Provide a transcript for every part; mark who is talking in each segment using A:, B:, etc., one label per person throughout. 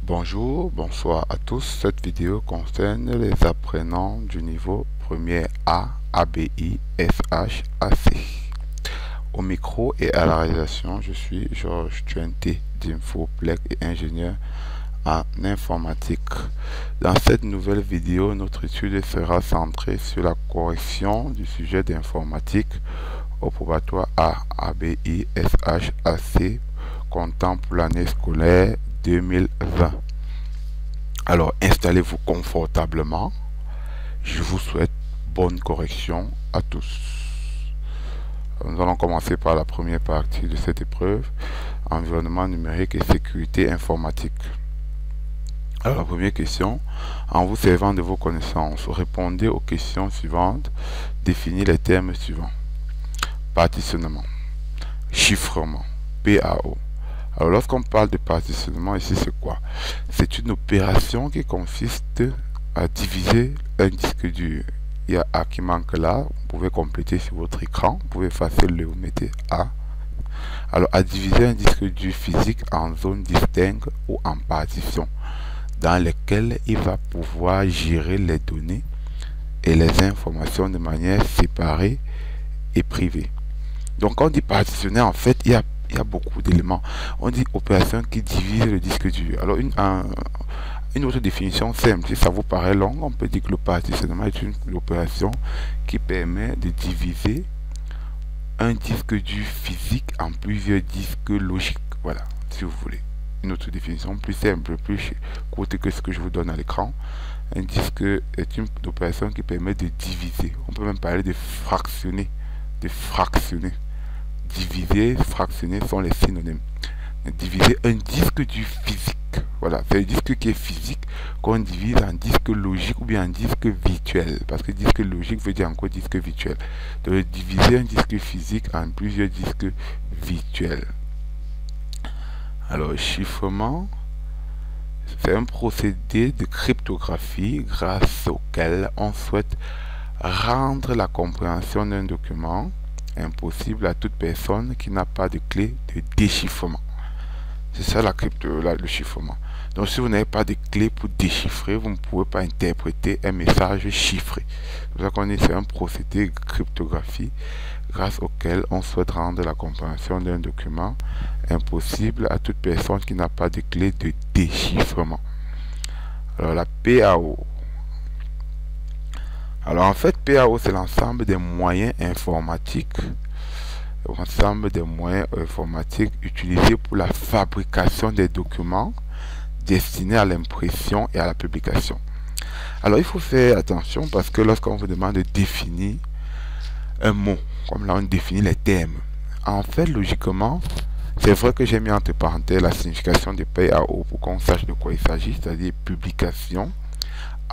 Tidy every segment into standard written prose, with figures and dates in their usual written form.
A: Bonjour, bonsoir à tous. Cette vidéo concerne les apprenants du niveau premier A, ABI, SH, AC. Au micro et à la réalisation, je suis Georges Tuenté d'Infoplec et ingénieur en informatique. Dans cette nouvelle vidéo, notre étude sera centrée sur la correction du sujet d'informatique au probatoire A, ABI, SH, AC comptant pour l'année scolaire 2020. Alors, installez-vous confortablement. Je vous souhaite bonne correction à tous. Nous allons commencer par la première partie de cette épreuve, environnement numérique et sécurité informatique. Alors, la première question, en vous servant de vos connaissances, répondez aux questions suivantes, définis les termes suivants. Partitionnement, chiffrement, PAO. Alors, lorsqu'on parle de partitionnement, ici, c'est quoi? C'est une opération qui consiste à diviser un disque dur. Il y a A qui manque là, vous pouvez compléter sur votre écran, vous pouvez effacer le, vous mettez A. Alors, à diviser un disque dur physique en zones distinctes ou en partitions, dans lesquelles il va pouvoir gérer les données et les informations de manière séparée et privée. Donc, quand on dit partitionner, en fait, il y a beaucoup d'éléments. On dit opération qui divise le disque dur. Alors, une autre définition simple, si ça vous paraît long, on peut dire que le partitionnement est une opération qui permet de diviser un disque dur physique en plusieurs disques logiques. Voilà, si vous voulez. Une autre définition plus simple, plus courte que ce que je vous donne à l'écran. Un disque est une opération qui permet de diviser. On peut même parler de fractionner. De fractionner. Diviser, fractionner sont les synonymes. Diviser un disque dur physique. Voilà, c'est le disque qui est physique qu'on divise en disque logique ou bien en disque virtuel. Parce que disque logique veut dire encore disque virtuel. Donc, diviser un disque physique en plusieurs disques virtuels. Alors, chiffrement, c'est un procédé de cryptographie grâce auquel on souhaite rendre la compréhension d'un document impossible à toute personne qui n'a pas de clé de déchiffrement. C'est ça le chiffrement. Donc si vous n'avez pas de clé pour déchiffrer, vous ne pouvez pas interpréter un message chiffré. C'est pour ça qu'on dit que c'est un procédé de cryptographie grâce auquel on souhaite rendre la compréhension d'un document impossible à toute personne qui n'a pas de clé de déchiffrement. Alors la PAO. Alors en fait, PAO, c'est l'ensemble des moyens informatiques utilisés pour la fabrication des documents destinés à l'impression et à la publication. Alors il faut faire attention parce que lorsqu'on vous demande de définir un mot, comme là on définit les termes, en fait logiquement, c'est vrai que j'ai mis entre parenthèses la signification de PAO pour qu'on sache de quoi il s'agit, c'est-à-dire publication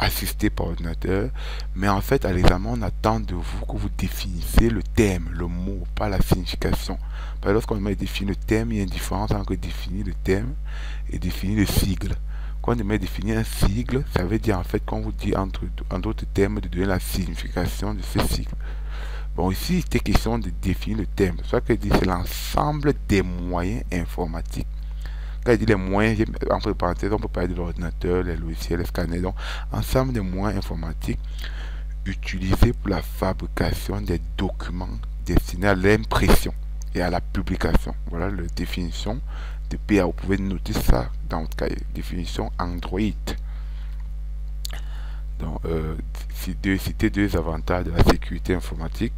A: assisté par ordinateur, mais en fait à l'examen on attend de vous que vous définissez le terme, le mot, pas la signification. Parce que lorsqu'on met définir le terme, il y a une différence entre définir le terme et définir le sigle. Quand on met définir un sigle, ça veut dire en fait qu'on vous dit en d'autres termes de donner la signification de ce sigle. Bon, ici il était question de définir le terme, c'est ça que dit c'est l'ensemble des moyens informatiques. Quand il dit les moyens, entre parenthèses, on peut parler de l'ordinateur, les logiciels, les scanners, donc ensemble des moyens informatiques utilisés pour la fabrication des documents destinés à l'impression et à la publication. Voilà la définition de PA. Vous pouvez noter ça dans votre cahier. Définition Android. Donc, citer deux avantages de la sécurité informatique.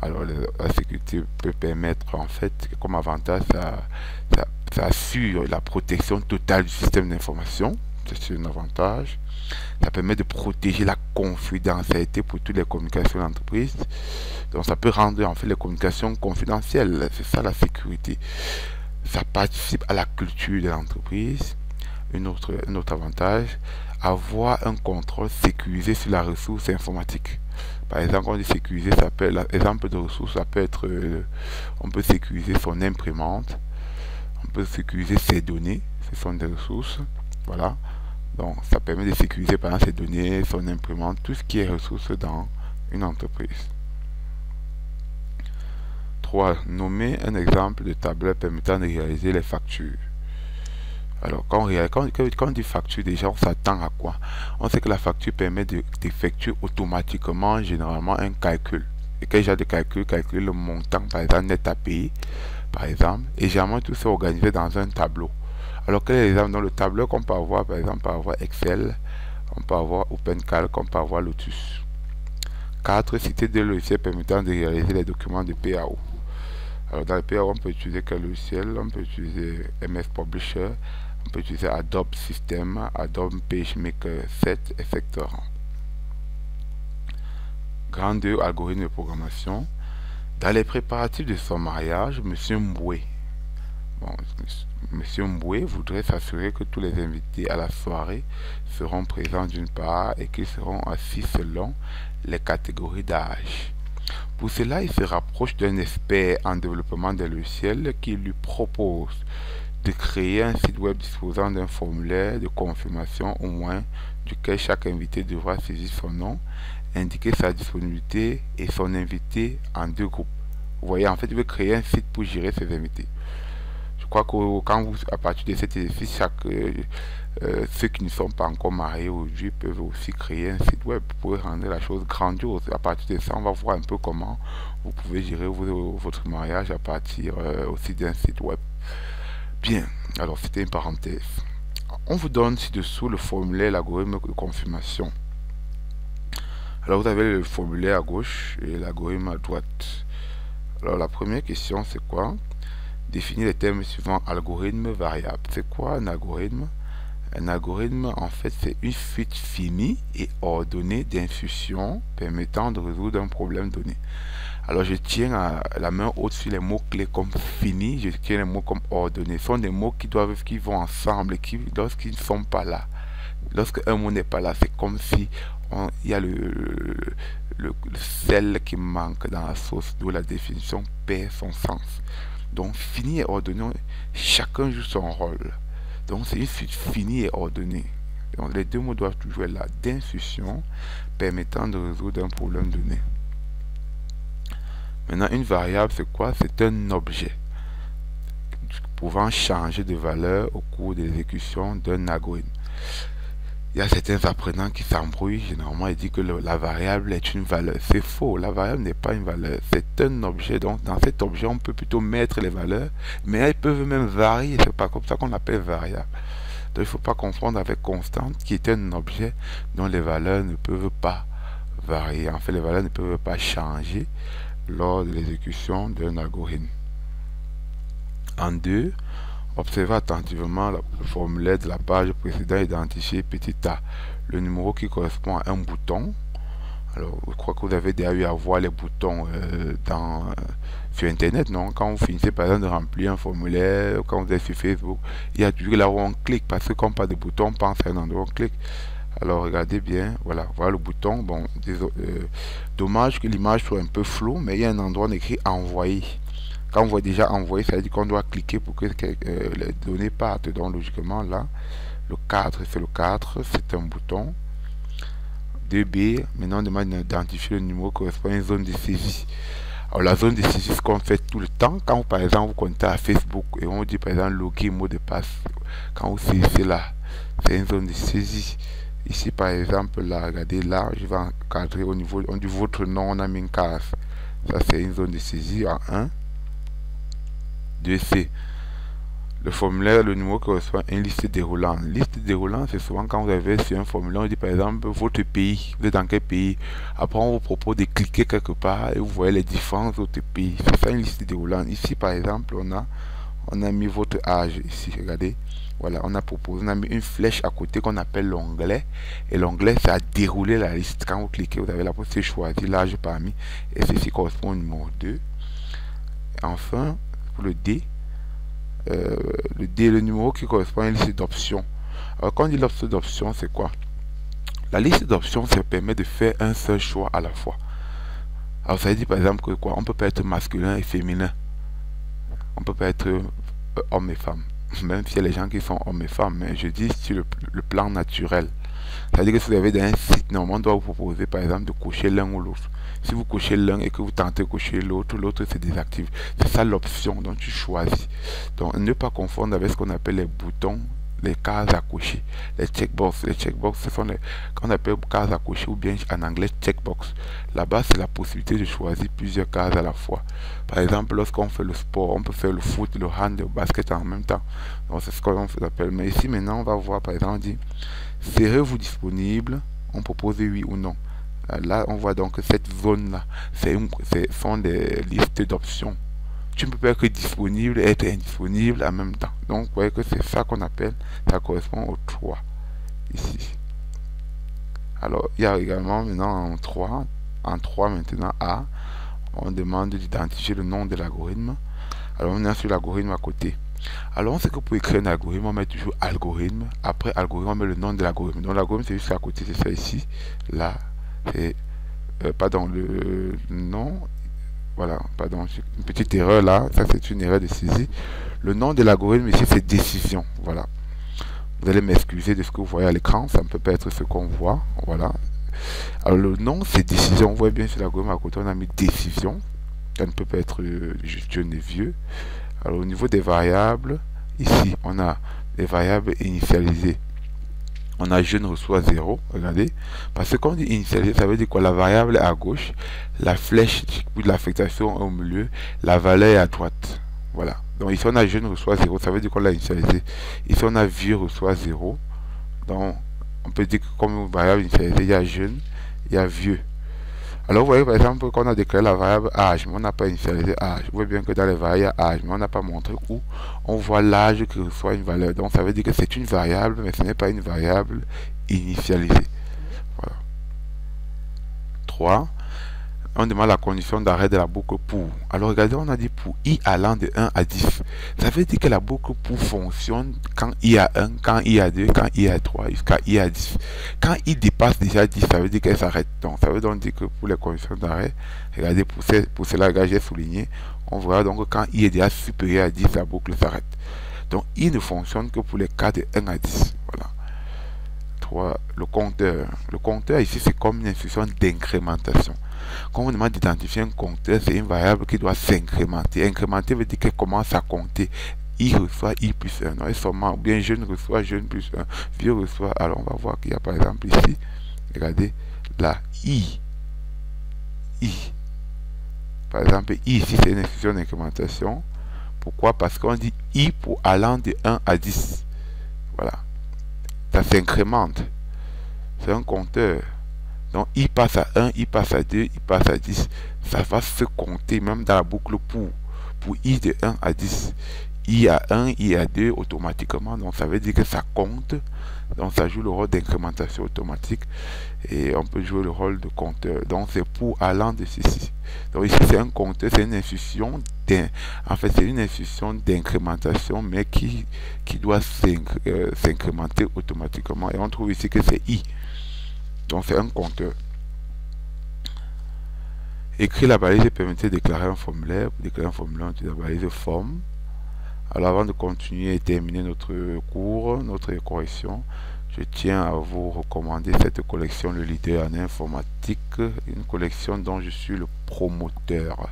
A: Alors, la sécurité peut permettre, en fait, comme avantage, ça assure la protection totale du système d'information. C'est un avantage. Ça permet de protéger la confidentialité pour toutes les communications d'entreprise. Donc, ça peut rendre, en fait, les communications confidentielles. C'est ça, la sécurité. Ça participe à la culture de l'entreprise. Un autre avantage, avoir un contrôle sécurisé sur la ressource informatique. Par exemple, quand on dit sécuriser, ça peut être l'exemple de ressources, ça peut être on peut sécuriser son imprimante, on peut sécuriser ses données, ce sont des ressources. Voilà. Donc ça permet de sécuriser par exemple ses données, son imprimante, tout ce qui est ressources dans une entreprise. 3. Nommer un exemple de tablette permettant de réaliser les factures. Alors, quand on dit facture, déjà, on s'attend à quoi? On sait que la facture permet d'effectuer automatiquement, généralement, un calcul. Et quel genre de calcul? Calculer le montant, par exemple, net à payer, par exemple. Et généralement, tout ça est organisé dans un tableau. Alors, quel est l'exemple? Dans le tableau qu'on peut avoir, par exemple, on peut avoir Excel, on peut avoir OpenCalc, on peut avoir Lotus. 4. Citer des logiciels permettant de réaliser les documents de PAO. Alors, dans le PAO, on peut utiliser quel logiciel? On peut utiliser MS Publisher, on peut utiliser Adobe System, Adobe PageMaker 7, etc. Grand 2, algorithme de programmation. Dans les préparatifs de son mariage, M. Mboué, Monsieur Mboué voudrait s'assurer que tous les invités à la soirée seront présents d'une part et qu'ils seront assis selon les catégories d'âge. Pour cela, il se rapproche d'un expert en développement des logiciels qui lui propose de créer un site web disposant d'un formulaire de confirmation au moins duquel chaque invité devra saisir son nom, indiquer sa disponibilité et son invité en 2 groupes. Vous voyez, en fait, il veut créer un site pour gérer ses invités. Je crois que quand vous, à partir de cet exercice, ceux qui ne sont pas encore mariés aujourd'hui peuvent aussi créer un site web pour rendre la chose grandiose. À partir de ça, on va voir un peu comment vous pouvez gérer votre mariage à partir aussi d'un site web. Bien, alors c'était une parenthèse. On vous donne ci-dessous le formulaire, l'algorithme de confirmation. Alors vous avez le formulaire à gauche et l'algorithme à droite. Alors la première question c'est quoi? Définir les termes suivants. Algorithme variable. C'est quoi un algorithme? Un algorithme, en fait, c'est une suite finie et ordonnée d'instructions permettant de résoudre un problème donné. Alors, je tiens la main haute sur les mots-clés comme fini, je tiens les mots comme ordonné. Ce sont des mots qui vont ensemble et qui, lorsqu'ils ne sont pas là, lorsque un mot n'est pas là, c'est comme si il y a le sel qui manque dans la sauce, d'où la définition perd son sens. Donc, fini et ordonné, chacun joue son rôle. Donc, c'est une suite finie et ordonnée. Donc, les deux mots doivent toujours être là. D'instruction permettant de résoudre un problème donné. Maintenant, une variable, c'est quoi? C'est un objet pouvant changer de valeur au cours de l'exécution d'un algorithme. Il y a certains apprenants qui s'embrouillent. Généralement, ils disent que la variable est une valeur. C'est faux. La variable n'est pas une valeur. C'est un objet. Donc, dans cet objet, on peut plutôt mettre les valeurs, mais elles peuvent même varier. C'est pas comme ça qu'on l'appelle variable. Donc, il ne faut pas confondre avec constante, qui est un objet dont les valeurs ne peuvent pas varier. En fait, les valeurs ne peuvent pas changer lors de l'exécution d'un algorithme. En 2, observez attentivement le formulaire de la page précédente, identifié petit a, le numéro qui correspond à un bouton. Alors, je crois que vous avez déjà eu à voir les boutons sur Internet, non? Quand vous finissez par exemple de remplir un formulaire, quand vous êtes sur Facebook, il y a toujours là où on clique, parce que comme pas de bouton, on pense à un endroit où on clique. Alors, regardez bien, voilà le bouton. Bon, dommage que l'image soit un peu floue, mais il y a un endroit écrit envoyer. Quand on voit déjà envoyer, ça veut dire qu'on doit cliquer pour que les données partent. Donc logiquement là, le 4, c'est le 4, c'est un bouton. 2B, maintenant on demande d'identifier le numéro correspond à une zone de saisie. Alors la zone de saisie, ce qu'on fait tout le temps, quand par exemple vous connectez à Facebook et on dit par exemple login, mot de passe, quand vous saisissez là, c'est une zone de saisie. Ici par exemple, là, regardez là, je vais encadrer au niveau de votre nom, on a mis une case. Ça c'est une zone de saisie en 1. 2C. Le formulaire, le numéro correspond à une liste déroulante. Liste déroulante, c'est souvent quand vous avez sur un formulaire, on dit par exemple votre pays, vous êtes dans quel pays. Après, on vous propose de cliquer quelque part et vous voyez les différents autres pays. C'est ça une liste déroulante. Ici, par exemple, on a mis votre âge ici, regardez. Voilà, on a mis une flèche à côté qu'on appelle l'onglet. Et l'onglet, c'est à dérouler la liste. Quand vous cliquez, vous avez la possibilité de choisir l'âge parmi. Et ceci correspond au numéro 2. Et enfin, pour le D, le numéro qui correspond à une liste d'options. Alors, quand on dit liste d'options, c'est quoi? La liste d'options, ça permet de faire un seul choix à la fois. Alors, ça veut dire par exemple que quoi? On peut pas être masculin et féminin. On peut pas être homme et femme. Même s'il y a les gens qui sont hommes et femmes, mais je dis sur le plan naturel. C'est-à-dire que si vous avez dans un site, normalement, on doit vous proposer par exemple de cocher l'un ou l'autre. Si vous cochez l'un et que vous tentez de cocher l'autre, l'autre se désactive. C'est ça l'option dont tu choisis. Donc ne pas confondre avec ce qu'on appelle les boutons les cases à cocher, les checkbox. Les checkbox, ce sont les qu'on appelle cases à cocher ou bien en anglais checkbox. Là-bas, c'est la possibilité de choisir plusieurs cases à la fois. Par exemple, lorsqu'on fait le sport, on peut faire le foot, le hand, le basket en même temps. Donc, c'est ce qu'on appelle. Mais ici, maintenant, on va voir, par exemple, on dit, serez-vous disponible? On propose oui ou non. Là, on voit donc que cette zone-là, sont des listes d'options. Tu ne peux pas être disponible et être indisponible en même temps. Donc, vous voyez que c'est ça qu'on appelle, ça correspond au 3 ici. Alors, il y a également maintenant en 3 maintenant A, on demande d'identifier le nom de l'algorithme. Alors, on est sur l'algorithme à côté. Alors, on sait que pour écrire un algorithme, on met toujours algorithme. Après algorithme, on met le nom de l'algorithme. Donc, l'algorithme, c'est juste à côté, c'est ça ici. Là, c'est, pardon, le nom. Voilà, pardon, une petite erreur là, ça c'est une erreur de saisie. Le nom de l'algorithme ici c'est décision, voilà. Vous allez m'excuser de ce que vous voyez à l'écran, ça ne peut pas être ce qu'on voit, voilà. Alors le nom c'est décision, vous voyez bien sur l'algorithme à côté on a mis décision, ça ne peut pas être jeune et vieux. Alors au niveau des variables, ici on a les variables initialisées. On a jeune reçoit 0, regardez. Parce que quand on dit initialiser, ça veut dire quoi? La variable est à gauche, la flèche de l'affectation est au milieu, la valeur est à droite. Voilà. Donc ici on a jeune reçoit 0, ça veut dire qu'on l'a initialisé. Ici on a vieux reçoit 0. Donc on peut dire que comme variable initialisée, il y a jeune, il y a vieux. Alors vous voyez par exemple qu'on a déclaré la variable âge, mais on n'a pas initialisé âge. Vous voyez bien que dans les variables âge, mais on n'a pas montré où on voit l'âge qui reçoit une valeur. Donc ça veut dire que c'est une variable, mais ce n'est pas une variable initialisée. Voilà. 3. On demande la condition d'arrêt de la boucle pour. Alors regardez, on a dit pour i allant de 1 à 10. Ça veut dire que la boucle pour fonctionne quand i a 1, quand i a 2, quand i a 3, jusqu'à i a 10. Quand i dépasse déjà 10, ça veut dire qu'elle s'arrête. Donc ça veut donc dire que pour les conditions d'arrêt, regardez, pour cela, j'ai souligné, on voit donc que quand i est déjà supérieur à 10, la boucle s'arrête. Donc i ne fonctionne que pour les cas de 1 à 10. Voilà. 3. Le compteur. Le compteur ici, c'est comme une instruction d'incrémentation. Quand on demande d'identifier un compteur, c'est une variable qui doit s'incrémenter. Incrémenter veut dire qu'elle commence à compter. I reçoit I plus 1. Non, et seulement, ou bien jeune reçoit jeune plus 1. Vieux reçoit. Alors, on va voir qu'il y a par exemple ici, regardez, là, I. Par exemple, I ici, c'est une instruction d'incrémentation. Pourquoi? Parce qu'on dit I pour allant de 1 à 10. Voilà. Ça s'incrémente. C'est un compteur. Donc, I passe à 1, I passe à 2, I passe à 10. Ça va se compter même dans la boucle pour I de 1 à 10. I à 1, I à 2 automatiquement. Donc, ça veut dire que ça compte. Donc, ça joue le rôle d'incrémentation automatique. Et on peut jouer le rôle de compteur. Donc, c'est pour allant de ceci. Donc, ici, c'est un compteur, c'est une instruction en fait, c'est une instruction d'incrémentation, mais qui doit s'incrémenter automatiquement. Et on trouve ici que c'est I. Donc c'est un compteur. Écrire la balise permettait de déclarer un formulaire. Pour déclarer un formulaire, on utilise la balise form. Alors avant de continuer et terminer notre cours, notre correction, je tiens à vous recommander cette collection Le Leader en informatique, une collection dont je suis le promoteur.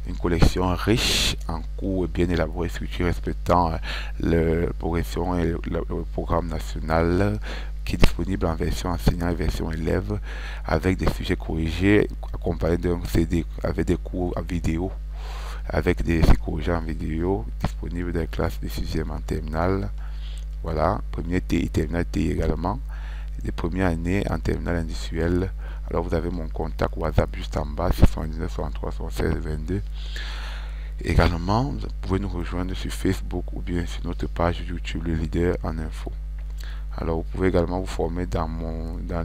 A: Une collection riche en cours et bien élaborée, structurée respectant la progression et le programme national, qui est disponible en version enseignant et version élève, avec des sujets corrigés accompagnés d'un CD avec des cours en vidéo, avec des corrigés en vidéo disponibles dans les classes de 6e en terminale. Voilà, premier TI, terminale TI également, les premières années en terminale industrielle. Alors vous avez mon contact WhatsApp juste en bas, 619 63 76 22. Également, vous pouvez nous rejoindre sur Facebook ou bien sur notre page YouTube Le Leader en info. Alors vous pouvez également vous former dans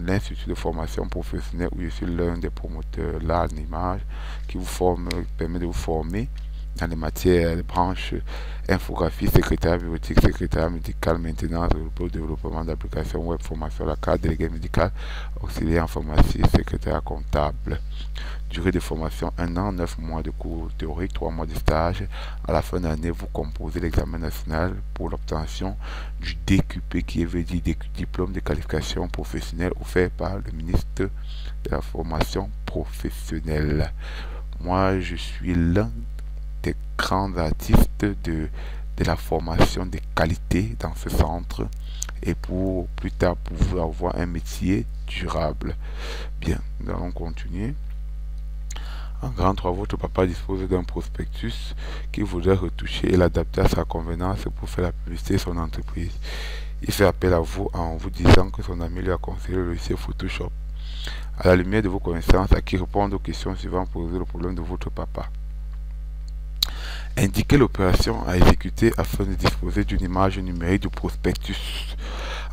A: l'institut de formation professionnelle où je suis l'un des promoteurs là en image, qui vous permet de vous former dans les matières, les branches infographie, secrétaire bureautique, secrétaire médical, maintenance, développement d'applications web, formation à la carte, délégué médical, auxiliaire en pharmacie, secrétaire comptable. Durée de formation 1 an, 9 mois de cours théoriques, 3 mois de stage. À la fin de l'année, vous composez l'examen national pour l'obtention du DQP, qui veut dire diplôme de qualification professionnelle offert par le ministre de la formation professionnelle. Moi, je suis l'un des grands artistes de de la formation de qualité dans ce centre et pour plus tard pouvoir avoir un métier durable. Bien, nous allons continuer. En grand 3, votre papa dispose d'un prospectus qu'il voudrait retoucher et l'adapter à sa convenance pour faire la publicité de son entreprise. Il fait appel à vous en vous disant que son ami lui a conseillé le logiciel Photoshop. À la lumière de vos connaissances, à qui répondre aux questions suivantes pour résoudre le problème de votre papa. Indiquez l'opération à exécuter afin de disposer d'une image numérique du prospectus.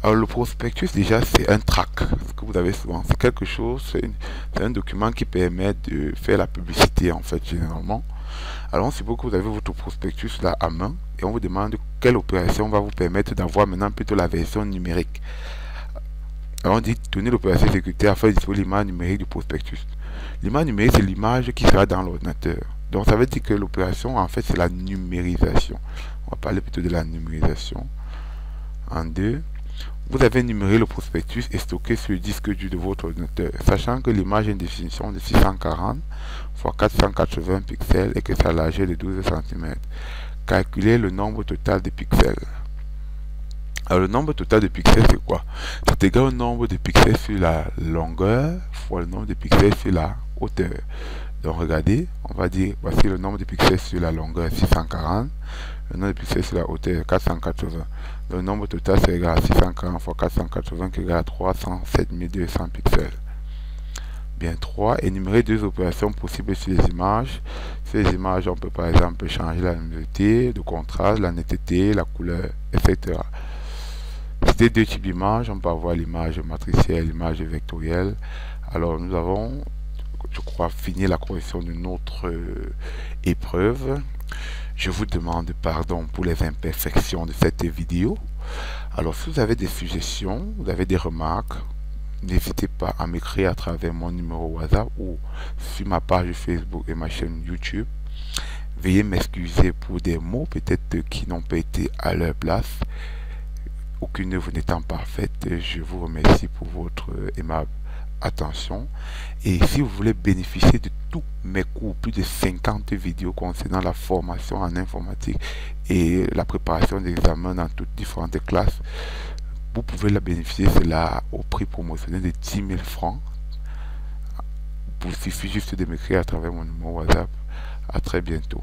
A: Alors le prospectus déjà c'est un tract, ce que vous avez souvent, c'est quelque chose, c'est un document qui permet de faire la publicité en fait généralement. Alors on suppose que vous avez votre prospectus là à main et on vous demande quelle opération va vous permettre d'avoir maintenant plutôt la version numérique. Alors on dit tenez l'opération exécutée afin de disposer l'image numérique du prospectus. L'image numérique c'est l'image qui sera dans l'ordinateur. Donc ça veut dire que l'opération en fait c'est la numérisation. On va parler plutôt de la numérisation. En deux, vous avez numéré le prospectus et stocké sur le disque dur de votre ordinateur, sachant que l'image a une définition de 640 x 480 pixels et que sa largeur est de 12 cm. Calculez le nombre total de pixels. Alors le nombre total de pixels c'est quoi? C'est égal au nombre de pixels sur la longueur fois le nombre de pixels sur la hauteur. Donc regardez, on va dire voici le nombre de pixels sur la longueur 640, le nombre de pixels sur la hauteur 480. Le nombre total c'est égal à 640 x 480 qui est égal à 307 200 pixels. Bien 3. Énumérer deux opérations possibles sur les images. Sur les images, on peut par exemple changer la luminosité, le contraste, la netteté, la couleur, etc. C'était deux types d'images. On peut avoir l'image matricielle, l'image vectorielle. Alors nous avons, je crois, fini la correction de notre épreuve. Je vous demande pardon pour les imperfections de cette vidéo. Alors si vous avez des suggestions, vous avez des remarques, n'hésitez pas à m'écrire à travers mon numéro WhatsApp ou sur ma page Facebook et ma chaîne YouTube. Veuillez m'excuser pour des mots peut-être qui n'ont pas été à leur place. Aucune œuvre n'étant parfaite, je vous remercie pour votre aimable attention. Et si vous voulez bénéficier de tous mes cours, plus de 50 vidéos concernant la formation en informatique et la préparation d'examens dans toutes différentes classes, vous pouvez la bénéficier, cela au prix promotionnel de 10 000 francs. Il suffit juste de m'écrire à travers mon numéro WhatsApp. À très bientôt.